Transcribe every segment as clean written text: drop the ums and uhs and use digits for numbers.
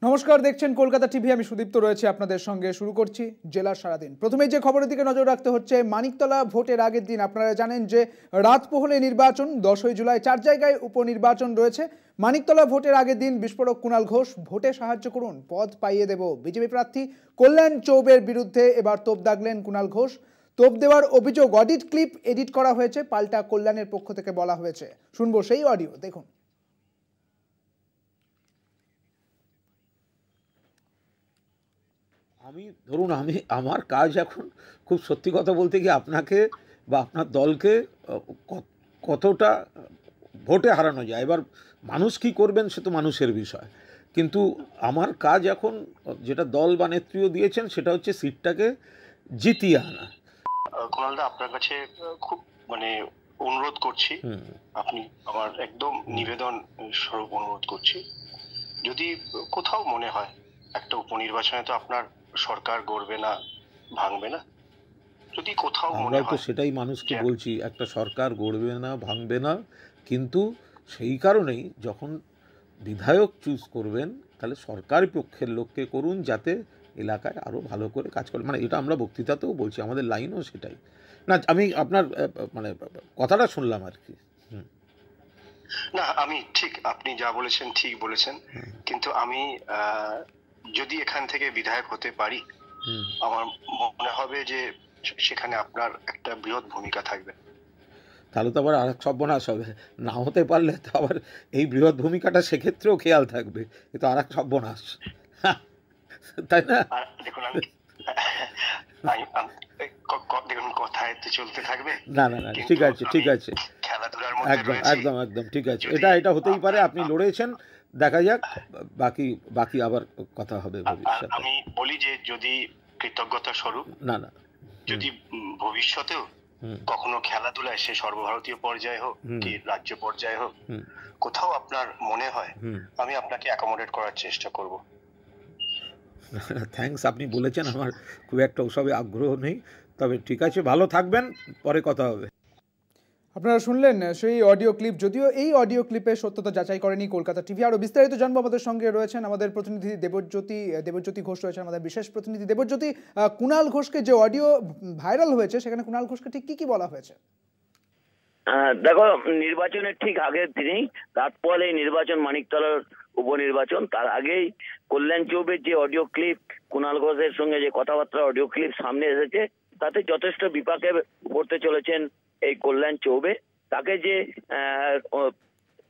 নমস্কার, দেখছেন কলকাতা টিভি। আমি সুদীপ্ত রয়েছে আপনাদের সঙ্গে। শুরু করছি জেলার সারাদিন। প্রথমেই যে খবরের দিকে নজর রাখতে হচ্ছে, মানিকতলা ভোটের আগের দিন। আপনারা জানেন যে রাত পোহলে নির্বাচন, 10ই জুলাই 4 জায়গায় উপনির্বাচন রয়েছে। মানিকতলা ভোটের আগের দিন বিস্ফোরক কুণাল ঘোষ, ভোটে সাহায্য করুন, পদ পাইয়ে দেব। বিজেপি প্রার্থী কল্যাণ চৌবের বিরুদ্ধে এবার তোপ দাগলেন কুণাল ঘোষ। তোপ দেওয়ার অভিযোগ, অডিট ক্লিপ এডিট করা হয়েছে, পাল্টা কল্যাণের পক্ষ থেকে বলা হয়েছে। শুনবো সেই অডিও, দেখুন। আমি আমার কাজ এখন খুব সত্যি কথা বলতে কি আপনাকে বা আপনার দলকে কতটা ভোটে হারানো যায়, এবার মানুষ কি করবেন সে তো মানুষের বিষয়, কিন্তু আমার কাজ এখন যেটা দল বা নেত্রীও দিয়েছেন সেটা হচ্ছে সিটটাকে জিতিয়ে আনা। কুণালদা, আপনার কাছে খুব অনুরোধ করছি, আপনি আমার একদম নিবেদন স্বরূপ অনুরোধ করছি, যদি কোথাও মনে হয় একটা উপনির্বাচনে তো আপনার সরকার গড়বে না, ভাঙবে না, যদি কোথাও মনে হয়, সেটাই মানুষকে বলছি, একটা সরকার গড়বে না, ভাঙবে না, কিন্তু সেই কারণেই যখন বিধায়ক চুজ করবেন তাহলে সরকারি পক্ষের লোককে করুন, যাতে এলাকায় আরও ভালো করে কাজ করে। এটা আমরা বক্তৃতাতেও বলছি, আমাদের লাইনও সেটাই। না, আমি আপনার কথাটা শুনলাম আর কি। না, আমি ঠিক, আপনি যা বলেছেন ঠিক বলেছেন, কিন্তু আমি যদি এখান থেকে বিধায়ক হতে পারি, আমার মনে হবে যে সেখানে আপনার একটা বৃহৎ ভূমিকা থাকবে। তাহলে তো আবার আর এক সর্বনাশ হবে, না হতে পারলে তো আবার এই বৃহৎ ভূমিকাটা সেক্ষেত্রেও খেয়াল থাকবে, কিন্তু আর এক সর্বনাশ, তাই না? দেখুন, দেখুন, কথায় তো চলতে থাকবে। না না না, ঠিক আছে ঠিক আছে, খেলাধুলার একদম একদম একদম ঠিক আছে, এটা হতেই পারে, আপনি লড়েছেন, দেখা যাক, বাকি আবার কথা হবে ভবিষ্যতে। আমি বলি যে যদি কৃতজ্ঞতা স্বরূপ, না না, যদি ভবিষ্যতেও কখনো খেলাধুলায়, সে সর্বভারতীয় পর্যায়ে হোক কি রাজ্য পর্যায়ে হোক, কোথাও আপনার মনে হয়, আমি আপনাকে অ্যাকোমোডেট করার চেষ্টা করব। থ্যাঙ্কস, আপনি বলেছেন, আমার খুব একটা ওসবে আগ্রহ নেই, তবে ঠিক আছে, ভালো থাকবেন, পরে কথা হবে। আপনারা শুনলেন সেই অডিও ক্লিপ। যদিও এই অডিও ক্লিপের সত্যতা যাচাই করেনি কলকাতা টিভি। আরও বিস্তারিত জানবো, আমাদের সঙ্গে রয়েছেন আমাদের প্রতিনিধি দেবজ্যোতি ঘোষ রয়েছেন, আমাদের বিশেষ প্রতিনিধি দেবজ্যোতি। কুণাল ঘোষকে যে অডিও ভাইরাল হয়েছে, সেখানে কুণাল ঘোষকে ঠিক কি বলা হয়েছে? দেখো, নির্বাচনের ঠিক আগের দিনেই, রাত পোহালে নির্বাচন, মানিকতলার উপনির্বাচন, তার আগেই কল্যাণ চৌবের যে অডিও ক্লিপ, কুণাল ঘোষের সঙ্গে যে কথাবার্তা অডিও ক্লিপ সামনে এসেছে, তাতে যথেষ্ট বিপাকে পড়তে চলেছেন এই কল্যাণ চৌবে। তাকে যে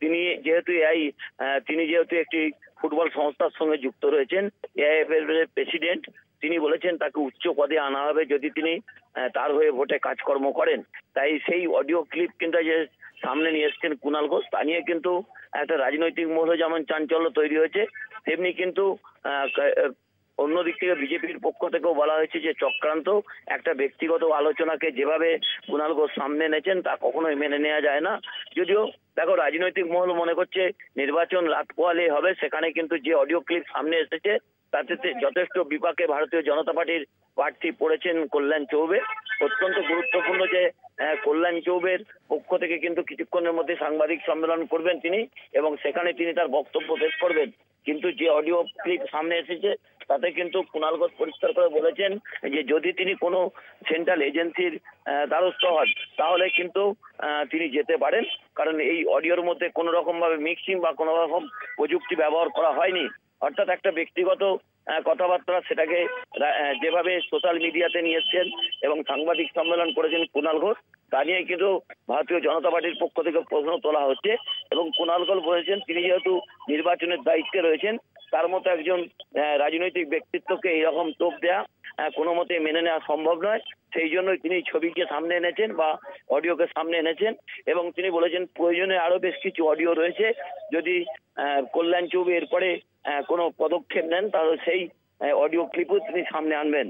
তিনি যেহেতু একটি ফুটবল সংস্থার সঙ্গে যুক্ত রয়েছেন, এআইএফ এর প্রেসিডেন্ট, তিনি বলেছেন তাকে উচ্চ পদে আনা হবে যদি তিনি তার হয়ে ভোটে কাজকর্ম করেন। তাই সেই অডিও ক্লিপ কিন্তু যে সামনে নিয়ে এসছেন কুণাল ঘোষ, তা নিয়ে কিন্তু একটা রাজনৈতিক মহলে যেমন চাঞ্চল্য তৈরি হয়েছে, তেমনি কিন্তু অন্যদিক থেকে বিজেপির পক্ষ থেকেও বলা হয়েছে যে চক্রান্ত, একটা ব্যক্তিগত আলোচনাকে যেভাবে কুণাল ঘোষ সামনে এনেছেন তা কখনোই মেনে নেওয়া যায় না। যদিও দেখো, রাজনৈতিক মহল মনে করছে নির্বাচন রাত পোহালে হবে, সেখানে কিন্তু যে অডিও ক্লিপ সামনে এসেছে তাতে যথেষ্ট বিপাকে ভারতীয় জনতা পার্টির প্রার্থী পড়েছেন কল্যাণ চৌবে। অত্যন্ত গুরুত্বপূর্ণ যে কল্যাণ চৌবের পক্ষ থেকে কিন্তু কিছুক্ষণের মধ্যে সাংবাদিক সম্মেলন করবেন তিনি, এবং সেখানে তিনি তার বক্তব্য পেশ করবেন। কিন্তু যে অডিও ক্লিপ সামনে এসেছে তাতে কিন্তু কুণাল ঘোষ পরিষ্কার করে বলেছেন যে যদি তিনি কোনো সেন্ট্রাল এজেন্সির দ্বারস্থ হন তাহলে কিন্তু তিনি যেতে পারেন, কারণ এই অডিওর মধ্যে কোনো রকম ভাবে মিক্সিং বা কোনো রকম প্রযুক্তি ব্যবহার করা হয়নি। অর্থাৎ একটা ব্যক্তিগত কথাবার্তা, সেটাকে যেভাবে সোশ্যাল মিডিয়াতে নিয়ে এসছেন এবং সাংবাদিক সম্মেলন করেছেন কুণাল ঘোষ, তা নিয়ে কিন্তু ভারতীয় জনতা পার্টির পক্ষ থেকে প্রশ্ন তোলা হচ্ছে। এবং কুণাল ঘোষ বলেছেন তিনি যেহেতু নির্বাচনের দায়িত্বে রয়েছেন, তার মতো একজন রাজনৈতিক ব্যক্তিত্বকে এইরকম তোপ দেয়া কোনো মতে মেনে নেওয়া সম্ভব নয়। সেই জন্যই তিনি ছবিকে সামনে এনেছেন বা অডিওকে সামনে এনেছেন, এবং তিনি বলেছেন প্রয়োজনে আরো বেশ কিছু অডিও রয়েছে, যদি কল্যাণ চৌবে এরপরে কোনো পদক্ষেপ নেন তাহলে সেই অডিও ক্লিপও তিনি সামনে আনবেন।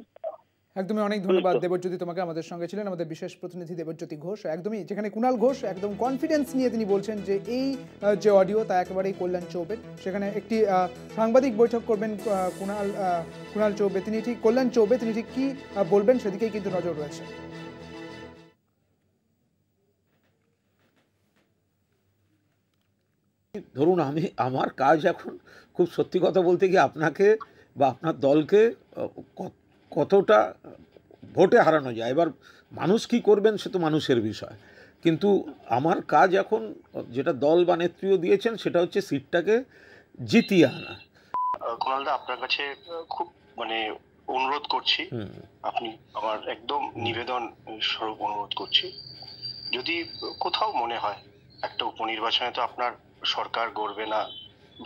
একদমই, অনেক ধন্যবাদ দেবজ্যোতি তোমাকে। আমাদের সঙ্গে ছিলেন আমাদের বিশেষ প্রতিনিধি দেবজ্যোতি ঘোষ। একদমই, যেখানে কুণাল ঘোষ একদম কনফিডেন্স নিয়ে তিনি বলছেন যে এই যে অডিও তা একেবারেই কল্যাণ চৌবের। সেখানে একটি সাংবাদিক বৈঠক করবেন কুণাল চৌবে, তিনি ঠিক কল্যাণ চৌবে তিনি ঠিক কি বলবেন সেদিকেই কিন্তু নজর রয়েছে। ধরুন আমার কাজ এখন খুব সত্যি কথা বলতে কি আপনাকে বা আপনার দলকে কতটা ভোটে হারানো যায়, এবার মানুষ কি করবেন সে তো মানুষের বিষয়, কিন্তু আমার কাজ এখন যেটা দল বা নেত্রীও দিয়েছেন সেটা হচ্ছে সিটটাকে জিতিয়ে আনা। কুণালদা, আপনার কাছে খুব মানে অনুরোধ করছি, আপনি আমার একদম নিবেদন স্বরূপ অনুরোধ করছি, যদি কোথাও মনে হয় একটা উপনির্বাচনে তো আপনার সরকার গড়বে না,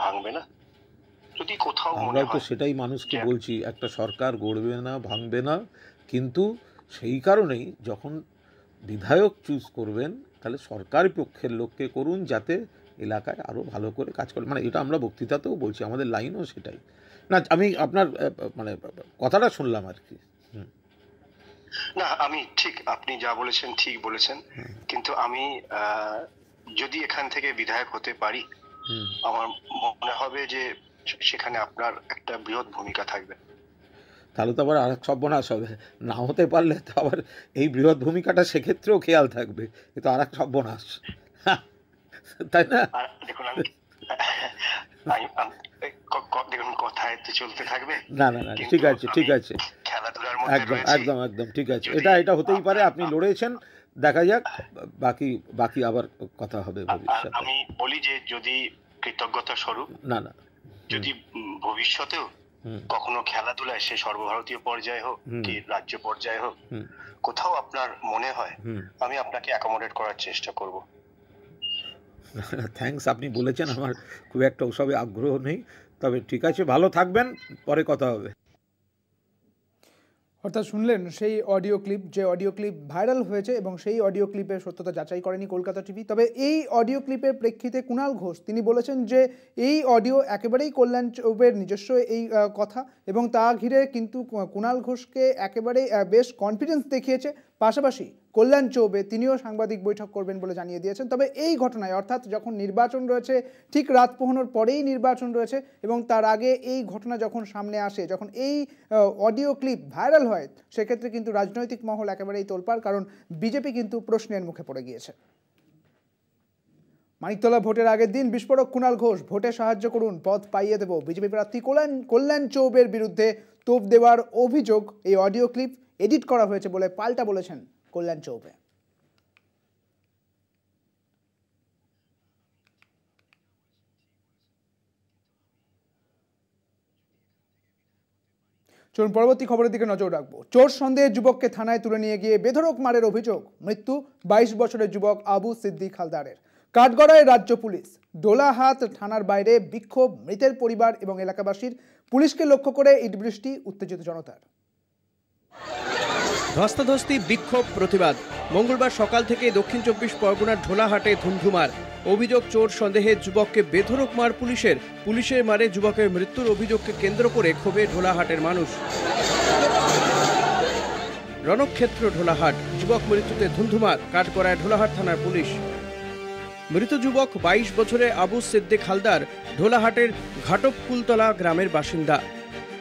ভাঙবে না, যদি কোথাও মনে আমরাও তো হয়, সেটাই মানুষকে বলছি, একটা সরকার গড়বে না, ভাঙবে না, কিন্তু সেই কারণেই যখন বিধায়ক চুজ করবেন তাহলে সরকারি পক্ষের লোককে করুন যাতে এলাকায় আরও ভালো করে কাজ করে। মানে এটা আমরা বক্তৃতাতেও বলছি, আমাদের লাইনও সেটাই। না, আমি আপনার মানে কথাটা শুনলাম আর কি। না, আমি ঠিক, আপনি যা বলেছেন ঠিক বলেছেন, কিন্তু আমি যদি এখান থেকে বিধায়ক হতে পারি, আমার মনে হবে যে সেখানে আপনার একটা বৃহৎ ভূমিকা থাকবে। তাহলে তো আবার আরেক সর্বনাশ হবে, না হতে পারলে তো আবার এই বৃহৎ ভূমিকাটা সেক্ষেত্রেও খেয়াল থাকবে, এ তো আরেক সর্বনাশ, তাই না? দেখুন, দেখুন কথায় তো চলতে থাকবে। না না না, ঠিক আছে ঠিক আছে, খেলাধুলার একদম একদম একদম ঠিক আছে, এটা হতেই পারে, আপনি লড়েছেন, দেখা যাক, বাকি আবার কথা হবে ভবিষ্যতে। আমি বলি যে যদি কৃতজ্ঞতা স্বরূপ, না না, যদি ভবিষ্যতেও কখনো খেলাধুলায় সে সর্বভারতীয় পর্যায়ে হোক কি রাজ্য পর্যায়ে হোক, কোথাও আপনার মনে হয়, আমি আপনাকে অ্যাকোমোডেট করার চেষ্টা করব। থ্যাঙ্কস, আপনি বলেছেন, আমার খুব একটা ওসবে আগ্রহ নেই, তবে ঠিক আছে, ভালো থাকবেন, পরে কথা হবে। অর্থাৎ শুনলেন সেই অডিও ক্লিপ, যে অডিও ক্লিপ ভাইরাল হয়েছে এবং সেই অডিও ক্লিপের সত্যতা যাচাই করেনি কলকাতা টিভি। তবে এই অডিও ক্লিপের প্রেক্ষিতে কুণাল ঘোষ তিনি বলেছেন যে এই অডিও একেবারেই কল্যাণ চৌবের নিজস্ব এই কথা, এবং তা ঘিরে কিন্তু কুণাল ঘোষকে একেবারে বেশ কনফিডেন্স দেখিয়েছে। পাশাপাশি কল্যাণ চৌবে তিনিও সাংবাদিক বৈঠক করবেন বলে জানিয়ে দিয়েছেন। তবে এই ঘটনায়, অর্থাৎ যখন নির্বাচন রয়েছে, ঠিক রাত পোহানোর পরেই নির্বাচন রয়েছে এবং তার আগে এই ঘটনা যখন সামনে আসে, যখন এই অডিও ক্লিপ ভাইরাল হয়, সেক্ষেত্রে কিন্তু রাজনৈতিক মহল একেবারেই তোলপাড়, কারণ বিজেপি কিন্তু প্রশ্নের মুখে পড়ে গিয়েছে। মানিকতলা ভোটের আগের দিন বিস্ফোরক কুণাল ঘোষ, ভোটে সাহায্য করুন, পথ পাইয়ে দেব। বিজেপি প্রার্থী কল্যাণ চৌবের বিরুদ্ধে তোপ দেওয়ার অভিযোগ, এই অডিও ক্লিপ এডিট করা হয়েছে বলে পাল্টা বলেছেন কল্যাণ চৌবে। চলুন পরবর্তী খবরের দিকে নজর রাখবো। চোর সন্দেহের যুবককে থানায় তুলে নিয়ে গিয়ে বেধড়ক মারের অভিযোগ, মৃত্যু 22 বছরের যুবক আবু সিদ্দিক হালদারের। কাঠগড়ায় রাজ্য পুলিশ, ডোলাহাট থানার বাইরে বিক্ষোভ মৃতের পরিবার এবং এলাকাবাসীর, পুলিশকে লক্ষ্য করে ইট বৃষ্টি, উত্তেজিত জনতার। ধস্তাধস্তি, বিক্ষোভ, প্রতিবাদ। মঙ্গলবার সকাল থেকে দক্ষিণ 24 পরগনার ঢোলাহাটে ধুমধুমার। অভিযোগ, চোর সন্দেহে যুবককে বেধড়ক মার পুলিশের মারে যুবকের মৃত্যুর অভিযোগকে কেন্দ্র করে ক্ষোভে ঢোলাহাটের মানুষ। রণক্ষেত্র ঢোলাহাট, যুবক মৃত্যুতে ধুমধুমার, কাঠগড়ায় ঢোলাহাট থানার পুলিশ। মৃত যুবক 22 বছরের আবু সিদ্দিক হালদার ঢোলাহাটের ঘাটপকুলতলা গ্রামের বাসিন্দা।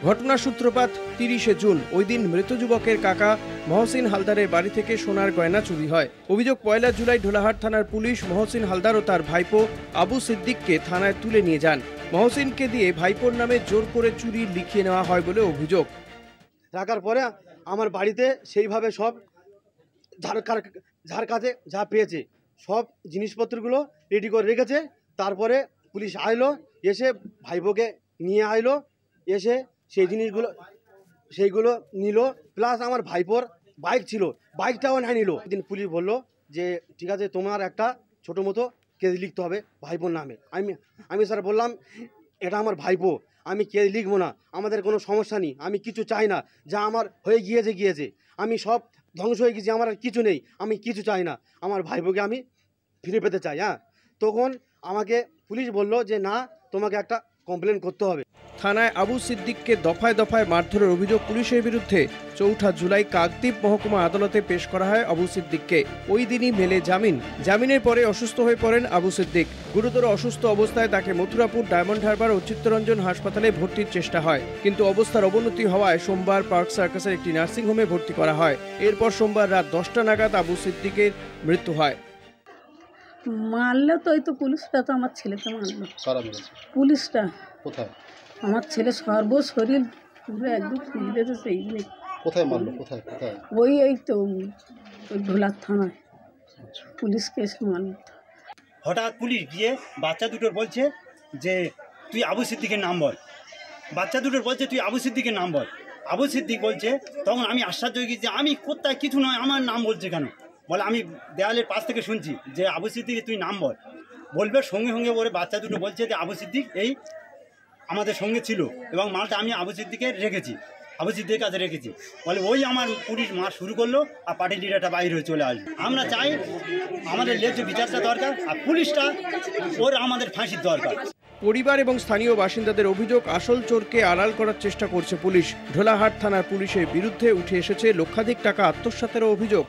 ঘটনার সূত্রপাত 30শে জুন। ওই দিন মৃত যুবকের কাকা মহসিন হালদারের বাড়ি থেকে সোনার গয়না চুরি হয়। অভিযোগ, 1 জুলাই ঢোলাহাট থানার পুলিশ মহসিন হালদার ও তার ভাইপো আবু সিদ্দিককে থানায় তুলে নিয়ে যান। মহসিনকে দিয়ে ভাইপোর নামে জোর করে চুরি লিখিয়ে নেওয়া হয় বলে অভিযোগ। রাখার পরে আমার বাড়িতে সেইভাবে সব যার কাছে যা পেয়েছে সব জিনিসপত্রগুলো রেডি করে রেখেছে। তারপরে পুলিশ আইলো, এসে ভাইপোকে নিয়ে আইলো, এসে সেই জিনিসগুলো সেইগুলো নিল, প্লাস আমার ভাইপোর বাইক ছিল, বাইকটাও না নিল। একদিন পুলিশ বললো যে ঠিক আছে, তোমার একটা ছোটো মতো কেস লিখতে হবে ভাইপোর নামে। আমি স্যার বললাম এটা আমার ভাইপো, আমি কেস লিখবো না, আমাদের কোনো সমস্যা নেই, আমি কিছু চাই না, যা আমার হয়ে গিয়েছে, আমি সব ধ্বংস হয়ে গেছি, আমার আর কিছু নেই, আমি কিছু চাই না, আমার ভাইপোকে আমি ফিরে পেতে চাই। তখন আমাকে পুলিশ বলল যে না, তোমাকে একটা কমপ্লেন করতে হবে। থানায় আবু সিদ্দিককে দফায় দফায় মারধরের অভিযোগ পুলিশের বিরুদ্ধে। 4 জুলাই কাকদ্বীপ মহকুমা আদালতে পেশ করা হয় আবু সিদ্দিককে। ওই দিনই মেলে জামিন। জামিনের পরে অসুস্থ হয়ে পড়েন আবু সিদ্দিক। গুরুতর অসুস্থ অবস্থায় তাকে মথুরাপুর, ডায়মন্ড হারবার ও চিত্তরঞ্জন হাসপাতালে ভর্তির চেষ্টা হয়, কিন্তু অবস্থার অবনতি হওয়ায় সোমবার পার্ক সার্কাসের একটি নার্সিংহোমে ভর্তি করা হয়। এরপর সোমবার রাত 10টা নাগাদ আবু সিদ্দিকের মৃত্যু হয়। মারলে তো ওই তো পুলিশটা তো আমার ছেলেকে মারলো। কারা মেরেছে? পুলিশটা। কোথায়? আমার ছেলে সর্বশরীর পুরো একদম ফুলে গেছে সেই দিনে। কোথায় মারলো? কোথায় কোথায়? এই তো ওই ঢোলার থানায় পুলিশ কেস মারলো। হঠাৎ পুলিশ গিয়ে বাচ্চা দুটোর বলছে যে তুই আবু সিদ্দিকের নাম বল। বাচ্চা দুটোর বলছে তুই আবু সিদ্দিকের নাম বল। আবু সিদ্দিক বলছে, তখন আমি আশ্চর্য হয়ে গেছি, আমি কোথায় কিছু নয়, আমার নাম বলছে কেন? বলে আমি দেয়ালের পাশ থেকে শুনছি যে আবু সিদ্দিক তুই নাম বল। বলবে সঙ্গে সঙ্গে ওরে বাচ্চা দুটো বলছে যে আবু সিদ্দিক এই আমাদের সঙ্গে ছিল এবং মালটা আমি আবু সিদ্দিকে রেখেছি, আবু সিদ্দিকের কাছে রেখেছি। বলে ওই আমার পুলিশ মার শুরু করলো আর পার্টি লিডারটা বাইরে হয়ে চলে আসবে। আমরা চাই আমাদের ন্যায্য বিচারটা দরকার, আর পুলিশটা ওর আমাদের ফাঁসির দরকার। পরিবার এবং স্থানীয় বাসিন্দাদের অভিযোগ, আসল চোরকে আড়াল করার চেষ্টা করছে পুলিশ। ঢোলাহাট থানার পুলিশের বিরুদ্ধে উঠে এসেছে লক্ষাধিক টাকা আত্মসাতেরও অভিযোগ।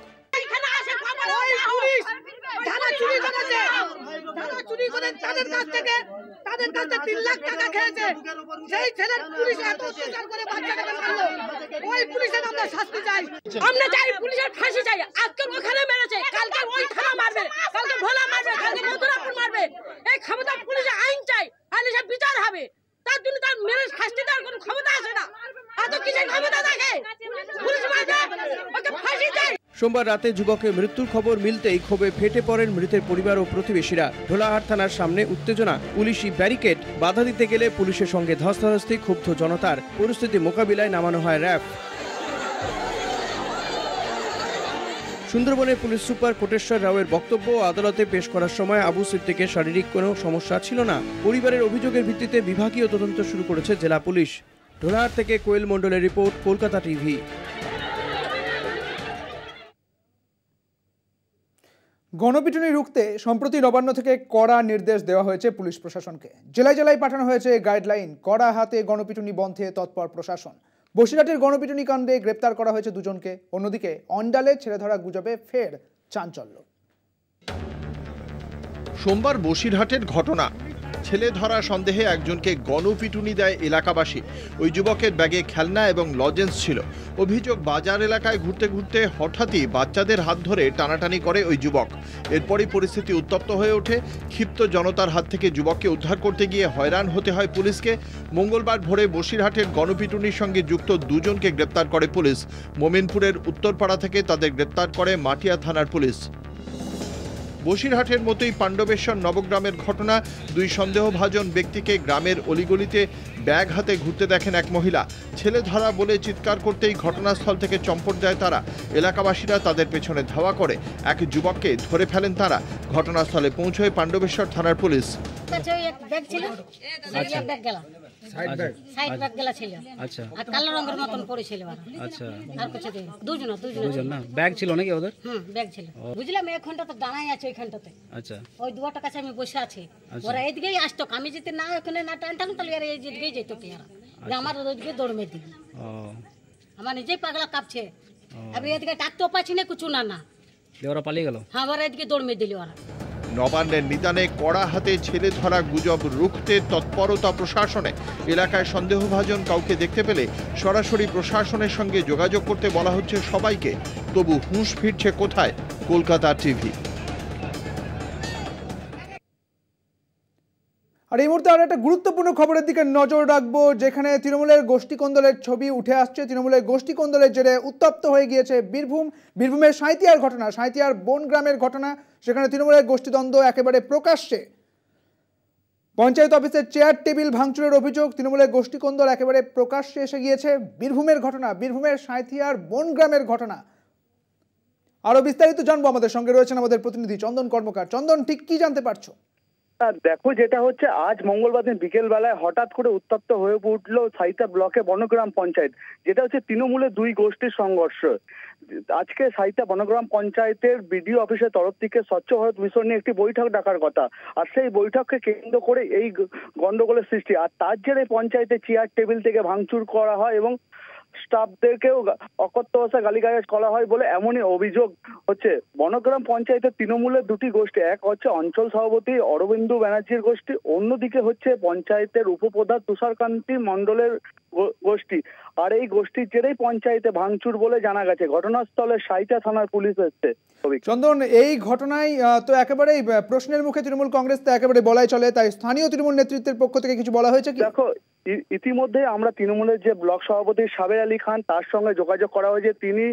তাদের কাছে 3 লাখ টাকা খেয়েছে। সেই ছেলের পুলিশ এত অত্যাচার করে বাচ্চাটাকে মারলো, ওই পুলিশের আমরা শাস্তি চাই। আমরা চাই পুলিশের ফাঁসি চাই। আজকে ওখানে মেরেছে, কালকে ওই থানা মারবে, কালকে ভোলা মারবে, কালকে মথুরাপুর মারবে। এই ক্ষমতা পুলিশের আইন চাই, আইনে সব বিচার হবে। তার জন্য তার মেরে শাস্তি দেওয়ার কোনো ক্ষমতা আছে না। এত কিসের ক্ষমতা দেখে পুলিশ মারবে, ওকে ফাঁসি চাই। সোমবার রাতে যুবকের মৃত্যুর খবর মিলতেই ক্ষোভে ফেটে পড়েন মৃতের পরিবার ও প্রতিবেশীরা। ঢোলাহাট থানার সামনে উত্তেজনা, পুলিশি ব্যারিকেড, বাধা দিতে গেলে পুলিশের সঙ্গে ধস্তাধস্তি, ক্ষুব্ধ জনতার। পরিস্থিতি মোকাবিলায় নামানো হয় র্যাব। সুন্দরবনের পুলিশ সুপার কোটেশ্বর রাওয়ের বক্তব্য, আদালতে পেশ করার সময় আবু সিদ্দিকের শারীরিক কোনো সমস্যা ছিল না। পরিবারের অভিযোগের ভিত্তিতে বিভাগীয় তদন্ত শুরু করেছে জেলা পুলিশ। ঢোলাহাট থেকে কোয়েল মণ্ডলের রিপোর্ট, কলকাতা টিভি। গণপিটুনি রুখতে সম্প্রতি নবান্ন থেকে কড়া নির্দেশ দেওয়া হয়েছে পুলিশ প্রশাসনকে। জেলায় জেলায় পাঠানো হয়েছে গাইডলাইন। কড়া হাতে গণপিটুনি বন্ধে তৎপর প্রশাসন। বসিরহাটের গণপিটুনি কাণ্ডে গ্রেপ্তার করা হয়েছে 2 জনকে। অন্যদিকে অন্ডালে ছেড়ে ধরা গুজবে ফের চাঞ্চল্য। সোমবার বসিরহাটের ঘটনা। ছেলে ধরা সন্দেহে একজনকে গণপিটুনি দেয় এলাকাবাসী। ওই যুবকের ব্যাগে খেলনা এবং লজেন্স ছিল। অভিযোগ, বাজার এলাকায় ঘুরতে ঘুরতে হঠাৎই বাচ্চাদের হাত ধরে টানাটানি করে ওই যুবক। এরপরই পরিস্থিতি উত্তপ্ত হয়ে ওঠে। ক্ষিপ্ত জনতার হাত থেকে যুবককে উদ্ধার করতে গিয়ে হয়রান হতে হয় পুলিশকে। মঙ্গলবার ভোরে বসিরহাটের গণপিটুনির সঙ্গে যুক্ত 2 জনকে গ্রেপ্তার করে পুলিশ। মোমিনপুরের উত্তরপাড়া থেকে তাদের গ্রেপ্তার করে মাটিয়া থানার পুলিশ। বসিরহাটের মতোই পাণ্ডবেশ্বর নবগ্রামের ঘটনা। 2 সন্দেহভাজন ব্যক্তিকে গ্রামের অলিগলিতে ব্যাগ হাতে ঘুরতে দেখেন এক মহিলা। ছেলে ধরা বলে চিৎকার করতেই ঘটনাস্থল থেকে চম্পট দেয় তারা। এলাকাবাসীরা তাদের পেছনে ধাওয়া করে এক যুবককে ধরে ফেলেন তারা। ঘটনাস্থলে পৌঁছয় পাণ্ডবেশ্বর থানার পুলিশ। কালো রঙের মতন পড়েছিল। আচ্ছা, আর কিছু দুজন না ব্যাগ ছিল নাকি ওদের? ব্যাগ ছিল। বুঝলাম এই ঘন্টাতে দাঁড়াই আছে, ওই ঘন্টাতে। আচ্ছা, ওই দুয়াটার কাছে আমি বসে আছি। ওরা এইদিকেই আসতো, আমি যদি না ওখানে না টানতাম তাহলে এরা এই দিকেই যেত। কি আমার ওইদিকে দৌড় মেয়ে দিই। আমার নিজেই পাগলা কাঁপছে। আমি এদিকে ডাকতেও পাচ্ছি না, কিছু না না। ওরা পালিয়ে গেল। হ্যাঁ, ওরা এদিকে দৌড় মেয়ে দিল। ওরা নবান্নের নিদানে কড়া হাতে ছেলে ধরা গুজব রুখতে তৎপরতা প্রশাসনে। এলাকায় সন্দেহভাজন কাউকে দেখতে পেলে সরাসরি প্রশাসনের সঙ্গে যোগাযোগ করতে বলা হচ্ছে সবাইকে। তবু হুঁশ ফিরছে কোথায়? কলকাতা টিভি। আর এই মুহূর্তে আরো একটা গুরুত্বপূর্ণ খবরের দিকে নজর রাখবো, যেখানে তৃণমূলের গোষ্ঠী কোন্দলের ছবি উঠে আসছে। তৃণমূলের গোষ্ঠী কোন্দলের জেরে উত্তপ্ত হয়ে গিয়েছে বীরভূমের সাঁইতিয়ার ঘটনা, সাঁইতিয়ার বনগ্রামের ঘটনা। সেখানে তৃণমূলের গোষ্ঠীদ্বন্দ্ব একেবারে প্রকাশ্যে। পঞ্চায়েত অফিসের চেয়ার টেবিল ভাঙচুরের অভিযোগ। তৃণমূলের গোষ্ঠী কোন্দল একেবারে প্রকাশ্যে এসে গিয়েছে। বীরভূমের ঘটনা, বীরভূমের সাঁইতিয়ার বনগ্রামের ঘটনা। আরো বিস্তারিত জানবো, আমাদের সঙ্গে রয়েছেন আমাদের প্রতিনিধি চন্দন কর্মকার। চন্দন, ঠিক কি জানতে পারছো? দেখো, যেটা হচ্ছে আজ মঙ্গলবার দিন বিকেল বেলায় হঠাৎ করে উত্তপ্ত হয়ে উঠলো সাঁইতা ব্লকে বনগ্রাম পঞ্চায়েত, যেটা হচ্ছে তৃণমূলের 2 গোষ্ঠীর সংঘর্ষ। আজকে সাঁইতা বনগ্রাম পঞ্চায়েতের বিডিও অফিসের তরফ থেকে স্বচ্ছ ভারত মিশন নিয়ে একটি বৈঠক ডাকার কথা, আর সেই বৈঠককে কেন্দ্র করে এই গন্ডগোলের সৃষ্টি। আর তার জেরে পঞ্চায়েতে চেয়ার টেবিল থেকে ভাঙচুর করা হয় এবং স্টাফদেরকেও অকথ্য ভাষায় গালিগালাজ করা হয় বলে এমনই অভিযোগ হচ্ছে। বনগ্রাম পঞ্চায়েতের তৃণমূলের 2টি গোষ্ঠী, এক হচ্ছে অঞ্চল সভাপতি অরবিন্দু ব্যানার্জির গোষ্ঠী, অন্যদিকে হচ্ছে পঞ্চায়েতের উপপ্রধান তুষারকান্তি মণ্ডলের গোষ্ঠী, আর এই গোষ্ঠীর জেরেই পঞ্চায়েতে ভাঙচুর বলে জানা গেছে। ঘটনাস্থলে সাইতা থানার পুলিশ এসছে। চন্দন, এই ঘটনায় তো একেবারেই প্রশ্নের মুখে তৃণমূল কংগ্রেস, তো একেবারে বলাই চলে, তাই স্থানীয় তৃণমূল নেতৃত্বের পক্ষ থেকে কিছু বলা হয়েছে কি? দেখো, ইতিমধ্যে আমরা তৃণমূলের যে ব্লক সভাপতি সাবের আলী খান, তার সঙ্গে যোগাযোগ করা হয়েছে। তিনি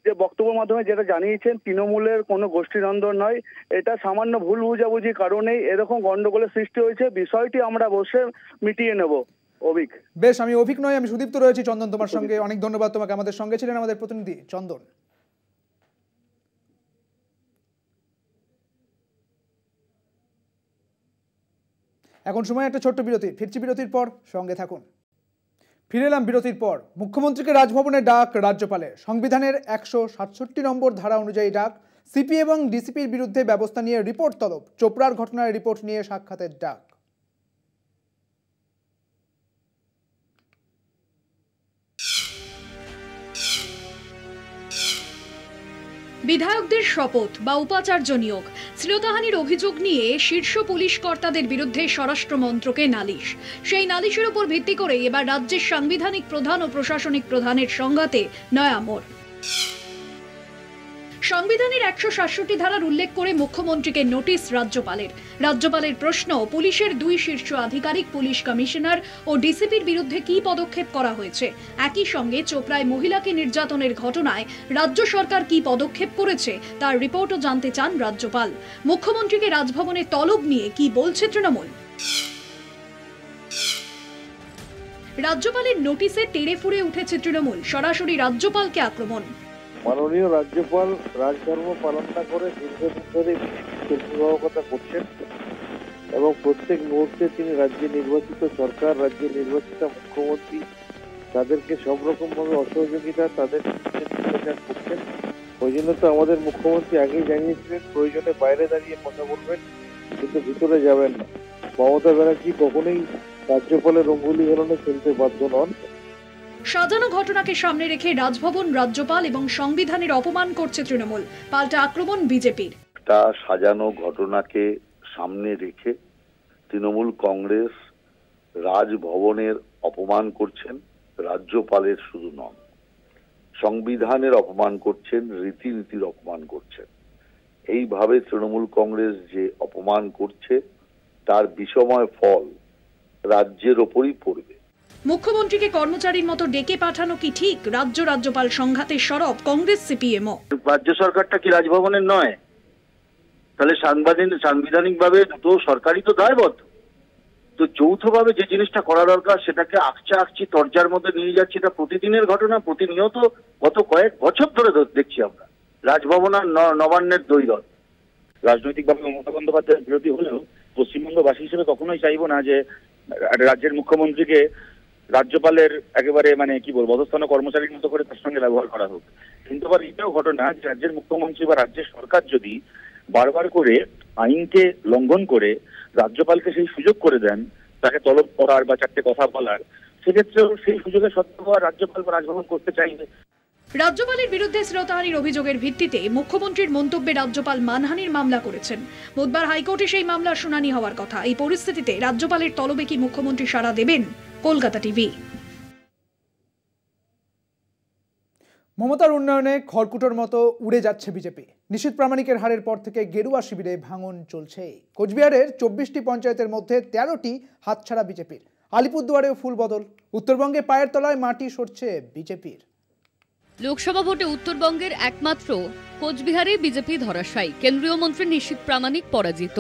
যে বক্তব্যের মাধ্যমে যেটা জানিয়েছেন, তৃণমূলের কোনো গোষ্ঠীদ্বন্দ্ব নয়, এটা সামান্য ভুল বুঝাবুঝি কারণেই এরকম গন্ডগোলের সৃষ্টি হয়েছে। বিষয়টি আমরা বসে মিটিয়ে নেব। অভিক, বেশ, আমি অভিক নয়, আমি সুদীপ্ত রয়েছি। চন্দন, তোমার সঙ্গে অনেক ধন্যবাদ, তোমাকে আমাদের সঙ্গে ছিলেন আমাদের প্রতিনিধি চন্দন। এখন সময় একটা ছোট্ট বিরতি, ফিরছি বিরতির পর, সঙ্গে থাকুন। ফিরে এলাম বিরতির পর। মুখ্যমন্ত্রীকে রাজভবনে ডাক রাজ্যপালের। সংবিধানের 167 নম্বর ধারা অনুযায়ী ডাক। সিপি এবং ডিসিপির বিরুদ্ধে ব্যবস্থা নিয়ে রিপোর্ট তলব। চোপড়ার ঘটনার রিপোর্ট নিয়ে সাক্ষাতের ডাক। বিধায়কদের শপথ বা উপাচার্য নিয়োগ, শ্লীলতাহানির অভিযোগ নিয়ে শীর্ষ পুলিশ কর্তাদের বিরুদ্ধে স্বরাষ্ট্র মন্ত্রকে নালিশ। সেই নালিশের উপর ভিত্তি করে এবার রাজ্যের সাংবিধানিক প্রধান ও প্রশাসনিক প্রধানের সংঘাতে নয়া মোড়। সংবিধানের 167 ধারার উল্লেখ করে মুখ্যমন্ত্রীকে নোটিশ রাজ্যপালের। রাজ্যপালের প্রশ্ন, পুলিশের 2 শীর্ষ আধিকারিক, পুলিশ কমিশনার ও ডিসিপির বিরুদ্ধে কি পদক্ষেপ করা হয়েছে? একই সঙ্গে চোপড়ায় মহিলাকে নির্যাতনের ঘটনায় রাজ্য সরকার কি পদক্ষেপ করেছে তার রিপোর্টও জানতে চান রাজ্যপাল। মুখ্যমন্ত্রীকে রাজভবনে তলব নিয়ে কি বলছে তৃণমূল? রাজ্যপালের নোটিশে তেড়ে ফুঁড়ে উঠেছে তৃণমূল, সরাসরি রাজ্যপালকে আক্রমণ। মাননীয় রাজ্যপাল রাজধর্ম পালন না করে দীর্ঘদিন ধরে অভিভাবকতা করছেন এবং প্রত্যেক মুহূর্তে তিনি রাজ্যে নির্বাচিত সরকার, রাজ্যে নির্বাচিত মুখ্যমন্ত্রী, তাদেরকে সব রকম ভাবে অসহযোগিতা, তাদের করছেন। ওই জন্য তো আমাদের মুখ্যমন্ত্রী আগেই জানিয়েছিলেন প্রয়োজনে বাইরে দাঁড়িয়ে কথা বলবেন, কিন্তু ভিতরে যাবেন না। মমতা ব্যানার্জি কখনোই রাজ্যপালের অঙ্গুলি হেলনে চলতে বাধ্য নন। সাজানো ঘটনাকে সামনে রেখে রাজভবন, রাজ্যপাল এবং সংবিধানের অপমান করছে তৃণমূল, পাল্টা আক্রমণ বিজেপির। একটা সাজানো ঘটনাকে সামনে রেখে তৃণমূল কংগ্রেস রাজভবনের অপমান করছেন, রাজ্যপালের শুধু নন, সংবিধানের অপমান করছেন, রীতিনীতির অপমান করছেন। এইভাবে তৃণমূল কংগ্রেস যে অপমান করছে তার বিষময় ফল রাজ্যের ওপরই পড়বে। মুখ্যমন্ত্রীকে কর্মচারীর মতো ডেকে পাঠানো কি ঠিক? রাজ্যপাল সংঘাতে সরব কংগ্রেস, সিপিএমও। রাজ্য সরকারটা কি রাজভবনের নয়? তাহলে সাংবিধানিকভাবে দুটো সরকারই তো দায়বদ্ধ। তো যৌথভাবে যে জিনিসটা করা দরকার সেটাকে আকছি তরজার মধ্যে নিয়ে যাচ্ছে। এটা প্রতিদিনের ঘটনা, প্রতিনিয়ত গত কয়েক বছর ধরে দেখছি আমরা। রাজভবন আর নবান্নের দ্বৈরথ। রাজনৈতিকভাবে মমতা বন্দ্যোপাধ্যায়ের বিরোধী হলেও পশ্চিমবঙ্গবাসী হিসেবে কখনোই চাইবো না যে রাজ্যের মুখ্যমন্ত্রীকে রাজ্যপালের একেবারে অধস্তন কর্মচারীর মতো করে তার সঙ্গে ব্যবহার করা হোক। কিন্তু আবার এটাও ঘটনা যে রাজ্যের মুখ্যমন্ত্রী বা রাজ্যের সরকার যদি বারবার করে আইনকে লঙ্ঘন করে রাজ্যপালকে সেই সুযোগ করে দেন তাকে তলব করার বা 4টে কথা বলার, সেক্ষেত্রেও সেই সুযোগে সদ্ব্যবহার রাজ্যপাল বা রাজভবন করতে চাইবে। রাজ্যপালের বিরুদ্ধে শ্লীলতাহানির অভিযোগের ভিত্তিতে মুখ্যমন্ত্রীর মন্তব্যে রাজ্যপাল মানহানির মামলা করেছেন। বুধবার হাইকোর্টে সেই মামলার শুনানি হওয়ার কথা। এই পরিস্থিতিতে রাজ্যপালের তলবে কি মুখ্যমন্ত্রী সাড়া দেবেন? কলকাতা টিভি। মমতার উন্নয়নে খড়কুটোর মতো উড়ে যাচ্ছে বিজেপি। নিশীথ প্রামাণিকের হারের পর থেকে গেরুয়া শিবিরে ভাঙন চলছে। কোচবিহারের 24টি পঞ্চায়েতের মধ্যে 13টি হাতছাড়া বিজেপির। আলিপুরদুয়ারেও ফুল বদল। উত্তরবঙ্গে পায়ের তলায় মাটি সরছে বিজেপির। লোকসভা ভোটে উত্তরবঙ্গের একমাত্র কোচবিহারে বিজেপি ধরাশায়ী। কেন্দ্রীয় মন্ত্রী নিশীথ প্রামাণিক পরাজিত।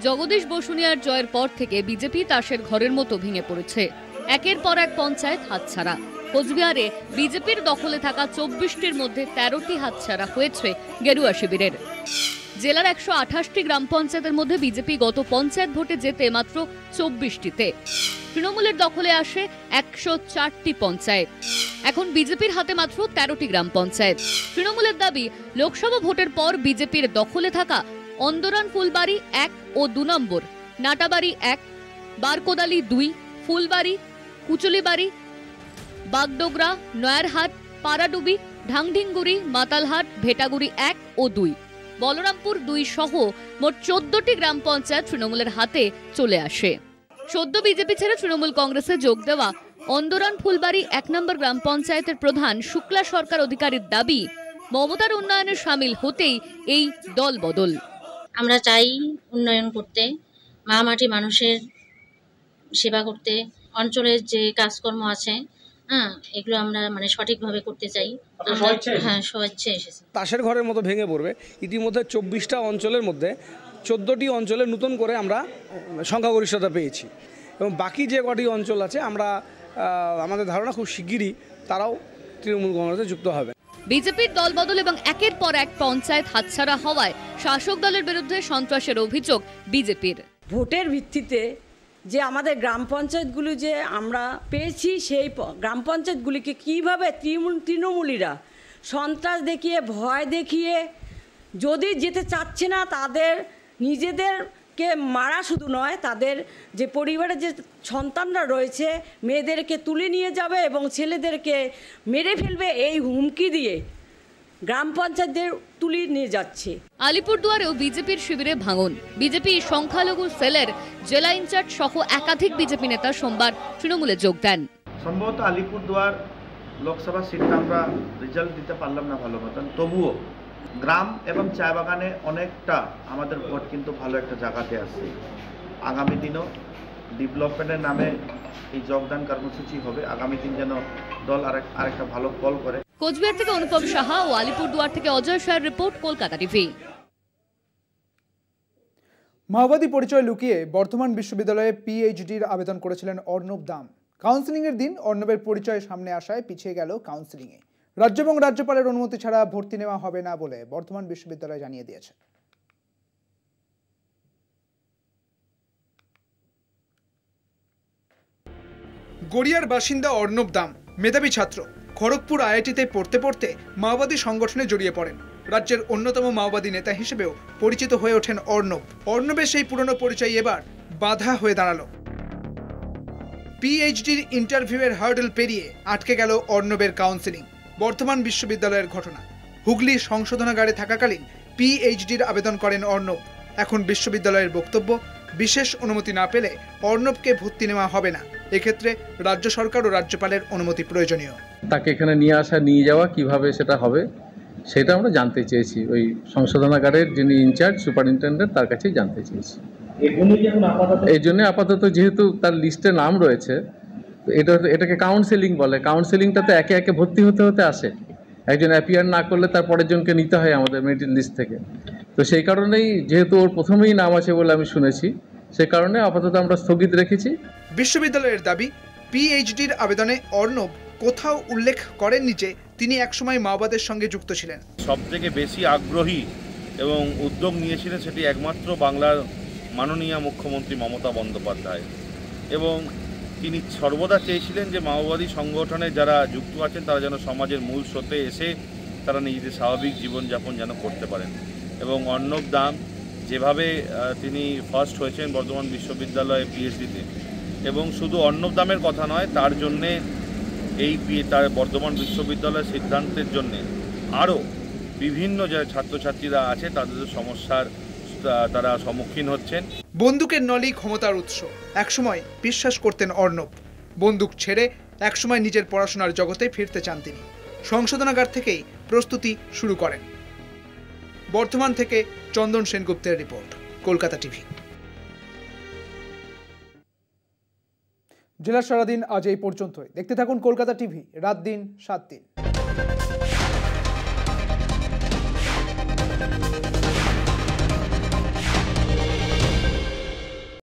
জগদীশ বসুনিয়ার জয়ের পর থেকে বিজেপি তাসের ঘরের মতো ভেঙে পড়েছে। একের পর এক পঞ্চায়েত হাতছাড়া। কোচবিহারে বিজেপির দখলে থাকা 24টির মধ্যে 13টি হাতছাড়া হয়েছে গেরুয়া শিবিরের। জেলার 128টি গ্রাম পঞ্চায়েতের মধ্যে বিজেপি গত পঞ্চায়েত ভোটে জেতে মাত্র 24টিতে। তৃণমূলের দখলে আসে 104টি পঞ্চায়েত। এখন বিজেপির হাতে মাত্র 13টি গ্রাম পঞ্চায়েত। তৃণমূলের দাবি, লোকসভা ভোটের পর বিজেপির দখলে থাকা অন্দরান ফুলবাড়ি 1 ও 2 নম্বর, নাটাবাড়ি 1, বারকোদালি 2, ফুলবাড়ি, কুচুলিবাড়ি, বাগডোগরা, নয়ারহাট, পাড়াডুবি, ঢাংঢিংগুড়ি, মাতালহাট, ভেটাগুড়ি 1 ও 2, বলরামপুর 2 সহ মোট 14টি গ্রাম পঞ্চায়েত তৃণমূলের হাতে চলে আসে। সদ্য বিজেপি ছেড়ে তৃণমূল কংগ্রেসে যোগ দেওয়া অন্দরান ফুলবাড়ি 1 নম্বর গ্রাম পঞ্চায়েতের প্রধান শুক্লা সরকার অধিকারীর দাবি, মমতার উন্নয়নে সামিল হতেই এই দল বদল। আমরা চাই উন্নয়ন করতে, মা মাটি মানুষের সেবা করতে, অঞ্চলের যে কাজকর্ম আছে এগুলো আমরা সঠিকভাবে করতে চাই। হ্যাঁ, স্বেচ্ছায় এসেছে। তাসের ঘরের মতো ভেঙে পড়বে। ইতিমধ্যে 24টা অঞ্চলের মধ্যে 14টি অঞ্চলে নতুন করে আমরা সংখ্যাগরিষ্ঠতা পেয়েছি এবং বাকি যে কটি অঞ্চল আছে আমরা আমাদের ধারণা খুব শিগগিরই তারাও তৃণমূল কংগ্রেসে যুক্ত হবে। বিজেপির দলবদল এবং একের পর এক পঞ্চায়েত হাতছাড়া হওয়ায় শাসক দলের বিরুদ্ধে সন্ত্রাসের অভিযোগ বিজেপির। ভোটের ভিত্তিতে যে আমাদের গ্রাম পঞ্চায়েতগুলি যে আমরা পেয়েছি, সেই গ্রাম পঞ্চায়েতগুলিকে কীভাবে তৃণমূলীরা সন্ত্রাস দেখিয়ে, ভয় দেখিয়ে, যদি যেতে চাচ্ছে না তাদের নিজেদেরকে মারা শুধু নয়, তাদের যে পরিবারের যে সন্তানরা রয়েছে মেয়েদেরকে তুলে নিয়ে যাবে এবং ছেলেদেরকে মেরে ফেলবে, এই হুমকি দিয়ে গ্রাম পঞ্চায়েতদের তুলে নিয়ে যাচ্ছে। আলিপুরদুয়ারেও বিজেপির শিবিরে ভাঙন। বিজেপি সংখ্যালঘু সেলের জেলা ইনচার্জ সহ একাধিক বিজেপি নেতা সোমবার তৃণমূলে যোগ দেন। সম্ভবত আলিপুরদুয়ার লোকসভা সিটটা আমরা রেজাল্ট দিতে পারলাম না ভালো মতন, তবুও গ্রাম এবং চা বাগানে অনেকটা আমাদের ভোট কিন্তু ভালো একটা জায়গাতে আসছে। আগামী দিনও ডেভেলপমেন্টের নামে এই যোগদান কর্মসূচি হবে। আগামী দিন যেন দল আরেকটা ভালো কল করে। কোচবিহার থেকে অনুপম সাহা ও আলিপুরদুয়ার থেকে অজয় শাহের রিপোর্ট, কলকাতা টিভি। মাওবাদী পরিচয় লুকিয়ে বর্ধমান বিশ্ববিদ্যালয়ে পিএইচডির আবেদন করেছিলেন অর্ণব দাম। কাউন্সেলিংয়ের দিন অর্ণবের পরিচয় সামনে আসায় পিছিয়ে গেল কাউন্সেলিংয়ে। রাজ্য এবং রাজ্যপালের অনুমতি ছাড়া ভর্তি নেওয়া হবে না বলে বর্ধমান বিশ্ববিদ্যালয় জানিয়ে দিয়েছে। গড়িয়ার বাসিন্দা অর্ণব দাম মেধাবী ছাত্র। খড়গপুর আইআইটিতে পড়তে পড়তে মাওবাদী সংগঠনে জড়িয়ে পড়েন। রাজ্যের অন্যতম মাওবাদী নেতা হিসেবেও পরিচিত হয়ে ওঠেন অর্ণব। অর্ণবের সেই পুরনো পরিচয় এবার বাধা হয়ে দাঁড়ালো। পিএইচডির ইন্টারভিউয়ের হার্ডেল পেরিয়ে আটকে গেল অর্ণবের কাউন্সেলিং। বর্ধমান বিশ্ববিদ্যালয়ের ঘটনা। হুগলি সংশোধনাগারে থাকাকালীন পিএইচডির আবেদন করেন অর্ণব। এখন বিশ্ববিদ্যালয়ের বক্তব্য, বিশেষ অনুমতি না পেলে অর্ণবকে ভর্তি নেওয়া হবে না। এক্ষেত্রে রাজ্য সরকার ও রাজ্যপালের অনুমতি প্রয়োজনীয়। তাকে এখানে নিয়ে আসা নিয়ে যাওয়া কিভাবে সেটা হবে সেটা আমরা জানতে চেয়েছি। ওই সংশোধনাগারের যিনি ইনচার্জ সুপারিনটেন্ডেন্ট তার কাছেই জানতে চেয়েছি। এই জন্য আপাতত যেহেতু তার লিস্টে নাম রয়েছে, এটাকে কাউন্সেলিং বলে। কাউন্সেলিংটাতে একে একে ভর্তি হতে হতে আসে। একজন অ্যাপিয়ার না করলে তার পরের জনকে নিতে হয় আমাদের মেরিট লিস্ট থেকে। তো সেই কারণেই যেহেতু ওর প্রথমেই নাম আছে বলে আমি শুনেছি, সে কারণে আপাতত আমরা স্থগিত রেখেছি। বিশ্ববিদ্যালয়ের দাবি, পিএইচডির আবেদনে অর্ণব কোথাও উল্লেখ করেননি যে তিনি একসময় মাওবাদের সঙ্গে যুক্ত ছিলেন। সবথেকে বেশি আগ্রহী এবং উদ্যোগ নিয়েছিলেন সেটি একমাত্র বাংলার মাননীয় মুখ্যমন্ত্রী মমতা বন্দ্যোপাধ্যায়, এবং তিনি সর্বদা চেয়েছিলেন যে মাওবাদী সংগঠনে যারা যুক্ত আছেন তারা যেন সমাজের মূল স্রোতে এসে তারা নিজেদের স্বাভাবিক জীবনযাপন যেন করতে পারেন। এবং অর্ণব দাম যেভাবে তিনি ফার্স্ট হয়েছেন বর্ধমান বিশ্ববিদ্যালয়ে পিএইচডিতে, এবং শুধু অর্ণব দামের কথা নয়, তার জন্যে তার বর্ধমান বিশ্ববিদ্যালয়ের সিদ্ধান্তের জন্যে আরও বিভিন্ন যে ছাত্রছাত্রীরা আছে তাদের সমস্যার তারা সম্মুখীন হচ্ছেন। বন্দুকের নলি ক্ষমতার উৎস একসময় বিশ্বাস করতেন অর্ণব। বন্দুক ছেড়ে একসময় নিজের পড়াশোনার জগতে ফিরতে চান তিনি। সংশোধনাগার থেকেই প্রস্তুতি শুরু করেন। বর্ধমান থেকে চন্দন সেনগুপ্তের রিপোর্ট, কলকাতা টিভি। জেলার সারাদিন আজ এই পর্যন্তই। দেখতে থাকুন কলকাতা টিভি, রাত দিন 7 দিন।